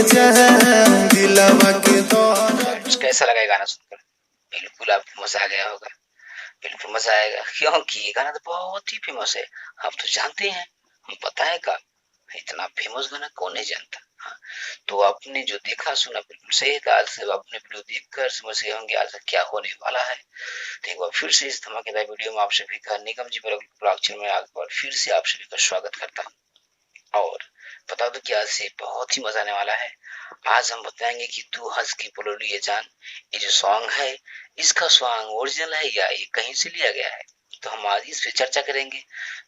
जहां दिलवा के कैसा लगा ये गाना सुनकर? बिल्कुल आपको मजा आ गया होगा, बिल्कुल मजा आएगा, क्योंकि ये गाना तो बहुत ही फेमस है। आप तो जानते हैं, हम पता है का इतना फेमस गाना कौन नहीं जानता। हाँ, तो आपने जो देखा सुना बिल्कुल सही था। आज से आपने वीडियो देखकर समझ गए होंगे आज क्या होने वाला है। तो एक बार फिर से इस धमाकेदार वीडियो में आप सभी का निगम जी ब्लॉग चैनल में एक बार फिर से आप सभी का स्वागत करता हूँ। और बता दो कि आज से बहुत ही मजा आने वाला है। आज हम बताएंगे कि तू हंस के बोलो ये जान, ये जो सॉन्ग है इसका सॉन्ग ओरिजिनल है या ये कहीं से लिया गया है। तो हम आज इस पे चर्चा करेंगे।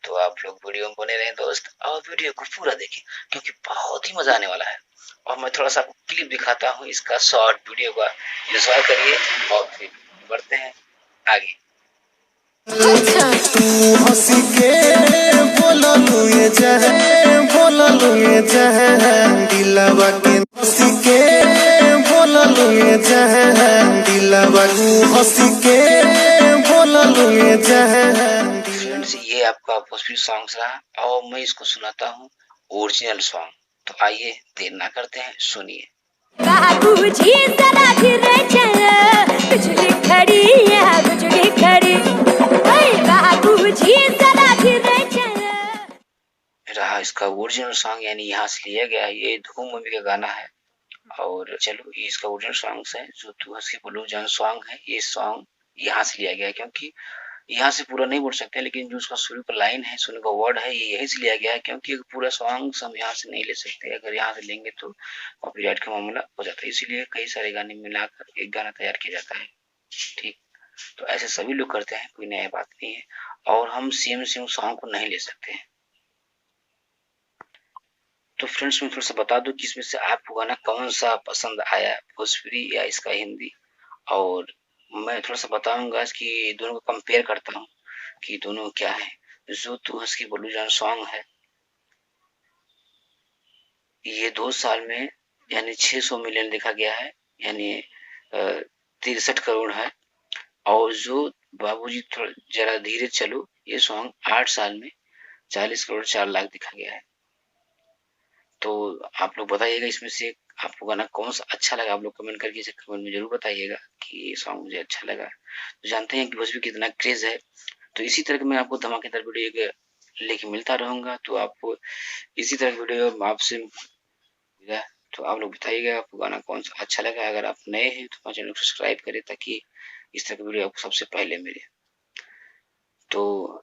तो आप लोग वीडियो में बने रहें दोस्त, और वीडियो को पूरा देखें क्योंकि बहुत ही मजा आने वाला है। और मैं थोड़ा सा क्लिप दिखाता हूँ इसका शॉर्ट वीडियो का, एंजॉय करिए और फिर बढ़ते हैं आगे। तू हंसी के बोललू ये जहां दिलवा के हंसी के बोललू ये जहां दिलवा तू हंसी के बोललू ये जहां। फ्रेंड्स, ये आपका भोजपुरी सॉन्ग रहा और मैं इसको सुनाता हूँ ओरिजिनल सॉन्ग। तो आइए देर ना करते हैं, सुनिए। बाबूजी जरा धीरे चलो, बिजली खड़ी है बिजली खड़ी, बाबूजी जरा धीरे चलो। रहा इसका ओरिजिनल सॉन्ग, यानी यहाँ से लिया गया है। ये धूम मूवी का गाना है। और चलो, ये इसका ओरिजिनल सॉन्ग है जो तू हंस के बोलो जान सॉन्ग है। ये सॉन्ग यहाँ से लिया गया है, क्योंकि यहाँ से पूरा नहीं बोल सकते, लेकिन जो उसका शुरू का लाइन है, शुरू का वर्ड है, ये यहीं से लिया गया है। क्योंकि पूरा सॉन्ग हम यहाँ से नहीं ले सकते, अगर यहाँ से लेंगे तो कॉपीराइट का मामला हो जाता है। इसीलिए कई सारे गाने मिलाकर एक गाना तैयार किया जाता है। ठीक, तो ऐसे सभी लोग करते हैं, कोई नया बात नहीं है। और हम सेम सेम सॉन्ग को नहीं ले सकते हैं। तो फ्रेंड्स, मैं थोड़ा सा बता दूं कि इसमें से आपको गाना कौन सा पसंद आया, भोजपुरी या इसका हिंदी। और मैं थोड़ा सा बताऊंगा कि दोनों को कंपेयर करता हूँ कि दोनों क्या है। जो तू हंस के बोलू जान सॉन्ग है, ये 2 साल में यानी 600 मिलियन देखा गया है, यानी 63 करोड़ है। और जो बाबूजी थोड़ा जरा धीरे चलो, ये सॉन्ग 8 साल में 40 करोड़ 4 लाख दिखा गया है। तो आप लोग बताइएगा इसमें से आपको गाना कौन सा अच्छा लगा। आप लोग कमेंट करके इसे कमेंट में जरूर बताइएगा कि ये सॉन्ग मुझे अच्छा लगा। तो जानते हैं कि भोजपुरी कितना क्रेज है। तो इसी तरह के मैं आपको धमाकेदार वीडियो लेके मिलता रहूंगा। तो आपको इसी तरह की वीडियो आपसे, तो आप लोग बताइएगा आपको गाना कौन सा अच्छा लगा। अगर आप नए हैं तो हमारे चैनल को सब्सक्राइब करें ताकि इस तरह की वीडियो आपको सबसे पहले मिले। तो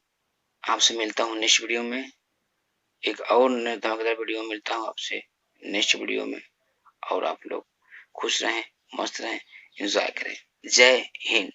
आपसे मिलता हूँ नेक्स्ट वीडियो में, एक और धमाकेदार वीडियो में मिलता हूँ आपसे नेक्स्ट वीडियो में। और आप लोग खुश रहें, मस्त रहें, एंजॉय करें। जय हिंद।